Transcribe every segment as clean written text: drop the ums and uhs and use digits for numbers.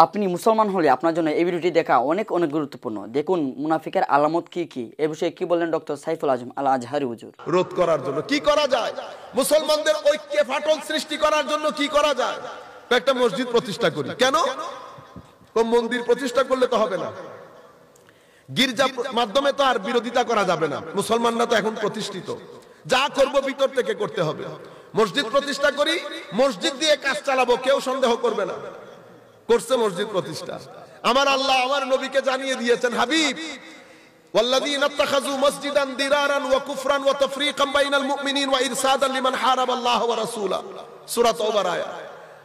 আপনি মুসলমান হলে আপনার জন্য এই ভিডিওটি দেখা অনেক অনেক গুরুত্বপূর্ণ। দেখুন মুনাফিকের আলামত কি কি, এ বিষয়ে কি বললেন ডক্টর সাইফুল আজম আল আজহারি হুজুর। রোধ করার জন্য কি করা যায়, মুসলমানদের ঐক্যে ফাটল সৃষ্টি করার জন্য কি করা যায়? একটা মসজিদ প্রতিষ্ঠা করি। কেন? মন্দির প্রতিষ্ঠা করলে তো হবে না, গির্জা মাধ্যমে তো আর বিরোধিতা করা যাবে না। মুসলমানরা তো এখন প্রতিষ্ঠিত, যা করব ভিতর থেকে করতে হবে। মসজিদ প্রতিষ্ঠা করি, মসজিদ দিয়ে কাজ চালাবো, কেউ সন্দেহ করবে না। করছে মসজিদ প্রতিষ্ঠা। আমার আল্লাহ আমার নবীকে জানিয়ে দিয়েছেন, হাবিব والذين اتخذوا مسجدا ضرارا وكفرا وتفريقا بين المؤمنين وارصادا لمن حارب الله ورسوله সূরা তাওবার আয়াত।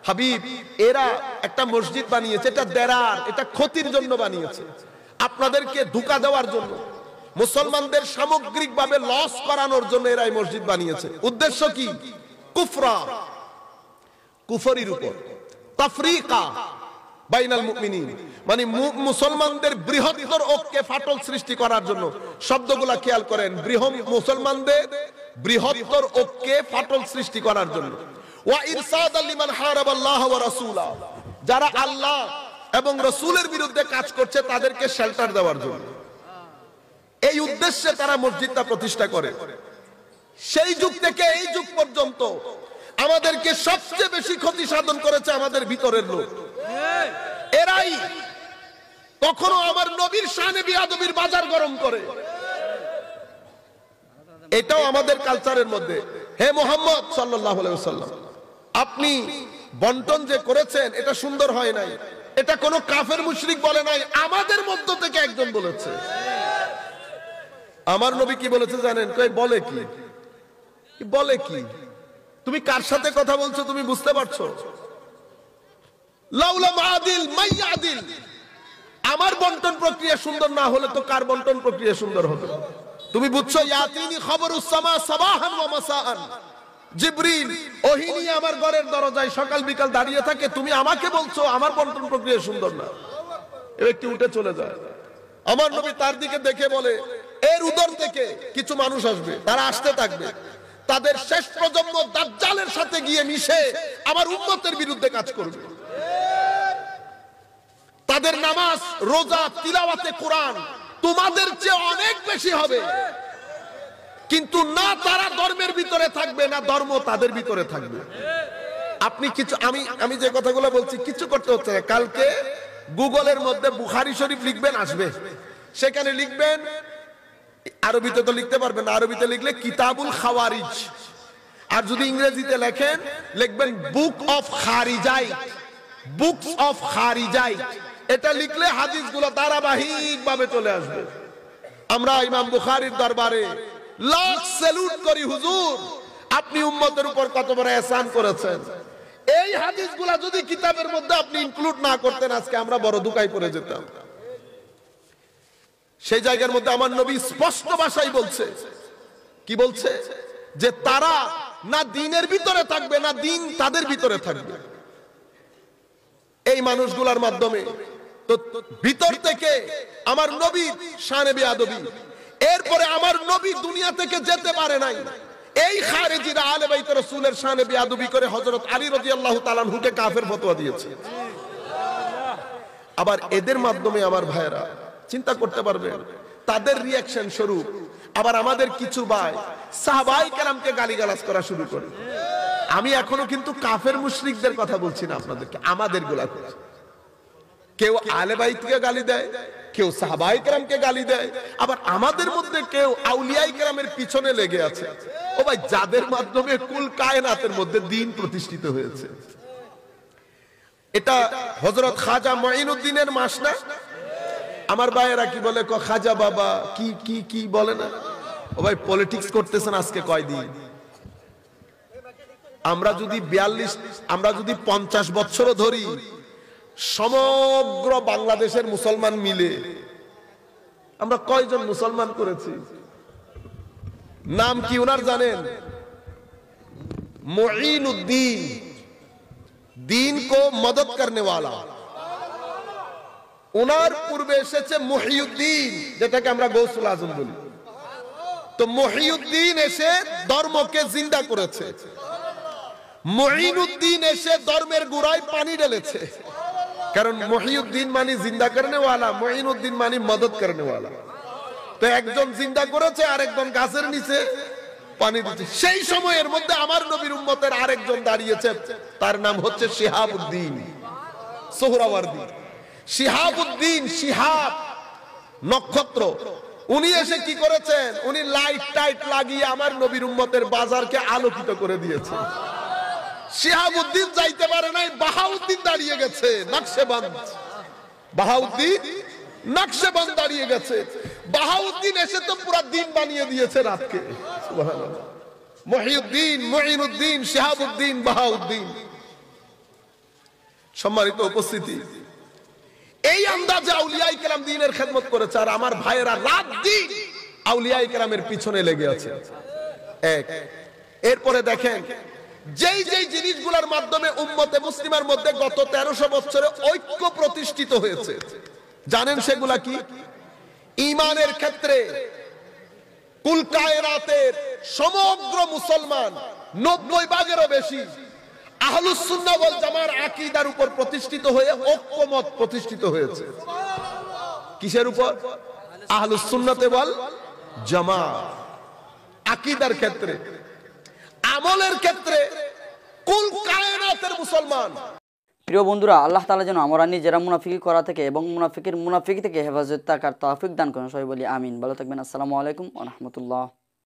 হাবিব, এরা একটা মসজিদ বানিয়েছে, এটা দেরার, এটা ক্ষতির জন্য বানিয়েছে, আপনাদেরকে ধোঁকা দেওয়ার জন্য, মুসলমানদের সামগ্রিকভাবে লস করানোর জন্য এরা এই মসজিদ বানিয়েছে। উদ্দেশ্য কি? কুফরা, কুফরির উপর, তাফরিকা বাইনাল মুমিনিন, মানে মুসলমানদের বৃহত্তর ঐক্যে ফাটল সৃষ্টি করার জন্য। শব্দগুলা খেয়াল করেন, মুসলমানদের বৃহত্তর ঐক্যে ফাটল সৃষ্টি করার জন্য। ওয়া ইরসাদাল লিমান হারাবাল্লাহ ওয়া রাসূলা, যারা আল্লাহ এবং রাসূলের বিরুদ্ধে কাজ করছে তাদেরকে শেল্টার দেওয়ার জন্য। এই উদ্দেশ্যে তারা মসজিদটা প্রতিষ্ঠা করে। সেই যুগ থেকে এই যুগ পর্যন্ত আমাদেরকে সবচেয়ে বেশি ক্ষতি সাধন করেছে আমাদের ভিতরের লোক। এরাই কখনো আমার নবীর শানে বিয়াদবির বাজার গরম করে। এটাও আমাদের কালচারের মধ্যে। হে মুহাম্মদ সাল্লাল্লাহু আলাইহি ওয়াসাল্লাম, আপনি বন্টন যে করেছেন এটা সুন্দর হয় নাই, এটা কোনো কাফের মুশরিক বলে নাই, আমাদের মধ্য থেকে একজন বলেছে। আমার নবী কি বলেছে জানেন? কই বলে কি? বলে কি? তুমি কার সাথে কথা বলছো তুমি বুঝতে পারছো? লাউলা মাদিল মাইয়াদিল, আমার বন্টন প্রক্রিয়া সুন্দর না হলে তো কার বন্টন প্রক্রিয়া সুন্দর হবে? তুমি বুঝছো? ইয়াতিনি খবরুস সামা সাবাহান ওয়া মাসাআন, জিবরিল ওহী নিয়ে আমার ঘরের দরজায় সকাল বিকাল দাঁড়িয়ে থাকে, তুমি আমাকে বলছো আমার বন্টন প্রক্রিয়া সুন্দর না। এ ব্যক্তি উঠে চলে যায়। আমার নবী তার দিকে দেখে বলে, এর উদর থেকে কিছু মানুষ আসবে, তারা আসতে থাকবে, তাদের শেষ প্রজন্ম দাজ্জালের সাথে গিয়ে মিশে আমার উম্মতের বিরুদ্ধে কাজ করবে। তাদের নামাজ, রোজা, তিলাওয়াতে কোরআন তোমাদের চেয়ে অনেক বেশি হবে, কিন্তু না তারা ধর্মের ভিতরে থাকবে, না ধর্ম তাদের ভিতরে থাকবে। আপনি কিছু, আমি যে কথাগুলো বলছি কিছু করতে হচ্ছে না। কালকে গুগলের মধ্যে বুখারী শরীফ লিখবেন, আসবে, সেখানে লিখবেন, আরবিতে তো লিখতে পারবেন না, আরবিতে লিখলে কিতাবুল খাওয়ারিজ, আর যদি ইংরেজিতে লেখেন লিখবেন বুক অফ খারিজাইট, বুকস অফ খারিজাইট। এটা লিখলে হাদিসগুলো ধারাবাহিকভাবে চলে আসবে। আমরা ইমাম বুখারীর দরবারে লাখ স্যালুট করি, হুজুর আপনি উম্মতের উপর কত বড় ihsan করেছেন। এই হাদিসগুলো যদি কিতাবের মধ্যে আপনি ইনক্লুড না করতেন, আজকে আমরা বড় দুঃখায় পড়ে যেতাম। সেই জায়গার মধ্যে আমার নবী স্পষ্ট ভাষায় বলছে, কি বলছে? যে তারা না দ্বীনের ভিতরে থাকবে, না দ্বীন তাদের ভিতরে থাকবে। এই মানুষগুলোর মাধ্যমে তো ভিতর থেকে আমার নবী শানে বিয়াদবি, এরপরে আমার নবী দুনিয়া থেকে যেতে পারে নাই, এই খারেজিরা আলে বাইত রাসূলের শানে বিয়াদবি করে হযরত আলী রাদিয়াল্লাহু তাআলা আনহুকে কাফের ফতোয়া দিয়েছে। আবার এদের মাধ্যমে আমার ভাইরা চিন্তা করতে পারবেন, তাদের রিঅ্যাকশন স্বরূপ আবার আমাদের কিছু ভাই সাহাবায়ে কেরামকে গালিগালাজ করা শুরু করে। আমি এখনো কিন্তু কাফের মুশরিকদের কথা বলছি না আপনাদেরকে, আমাদের গুলা। কেউ আলে বাইতকে গালি দেয়, কেউ সাহাবায়ে কেরামকে গালি দেয়, আবার আমাদের মধ্যে কেউ আউলিয়ায়ে কেরামের পিছনে লেগে আছে। ও ভাই, যাদের মাধ্যমে কুল কায়নাতের মধ্যে দ্বীন প্রতিষ্ঠিত হয়েছে। এটা হযরত খাজা মুঈনুদ্দিনের মাস না? আমার ভাইয়েরা কি বলে, খাজা বাবা কি কি কি বলে না? ও ভাই, পলিটিক্স করতেছেন আজকে কয়দিন। আমরা যদি 50 বছরও ধরি, সমগ্র বাংলাদেশের মুসলমান মিলে আমরা কয়জন মুসলমান করেছি? নাম কি ওনার জানেন? মুঈনুদ্দিন, दीन को मदद करने वाला। ওনার পূর্বে এসেছে মুহিউদ্দিন, যেটাকে আমরা গৌসুল আজম বলি। তো মুহিউদ্দিন এসে ধর্মকে জিন্দা করেছে, মুঈনুদ্দিন এসে ধর্মের গোড়ায় পানি ঢেলেছে। কারণ মহিউদ্দিন মানে জিন্দা করনে ওয়ালা, মঈনুদ্দিন মানে মদদ করনে ওয়ালা। তো একজন জিন্দা করেছে, আরেকজন গাছের নিচে পানি দিচ্ছে। সেই সময়ের মধ্যে আমার নবীর উম্মতের আরেকজন দাঁড়িয়েছে, তার নাম হচ্ছে শিহাবউদ্দিন সোহরাওয়ার্দী। শিহাবউদ্দিন, শিহাব নক্ষত্র। উনি এসে কি করেছেন? উনি লাইট টাইট লাগিয়ে আমার নবীর উম্মতের বাজারকে আলোকিত করে দিয়েছেন। শিহাবউদ্দিন যাইতে পারে নাই, বাহাউদ্দিন দাঁড়িয়ে গেছে নকশেবন্দ। বাহাউদ্দিন নকশেবন্দ দাঁড়িয়ে গেছে। বাহাউদ্দিন এসে তো পুরো দিন বানিয়ে দিয়েছে রাতকে। সুবহানাল্লাহ। মহিউদ্দিন, মঈনুদ্দিন, শিহাবউদ্দিন, বাহাউদ্দিন। সম্মানিত উপস্থিতি, এই আন্দাজে আউলিয়ায়ে কেরাম দ্বীনের খেদমত করেছে, আর আমার ভাইয়েরা রাত দিন আউলিয়ায়ে কেরামের পিছনে লেগে আছে। এক, এরপরে দেখেন যেই যেই জিনিসগুলোর মাধ্যমে উম্মতে মুসলিমার মধ্যে গত 1300 বছরে ঐক্য প্রতিষ্ঠিত হয়েছে, জানেন সেগুলা কি? ঈমানের ক্ষেত্রে কুল কায়নাতের সমগ্র মুসলমান 90 ভাগেরও বেশি আহলুস সুন্নাহ ওয়াল জামার আকীদার উপর প্রতিষ্ঠিত হয়ে ঐক্যমত প্রতিষ্ঠিত হয়েছে। কিসের উপর? আহলুস সুন্নাতে ওয়াল জামাত। আকীদার ক্ষেত্রে, আমলের ক্ষেত্রে কুল কায়নাতের মুসলমান। প্রিয় বন্ধুরা, আল্লাহ তাআলা যেন আমরা নিজেরা মুনাফিকি করা থেকে এবং মুনাফিকি থেকে হেফাজত থাকার তৌফিক দান করেন। সবাই বলি আমিন। ভালো থাকবেন। আসসালামু আলাইকুম ওয়া রাহমাতুল্লাহ।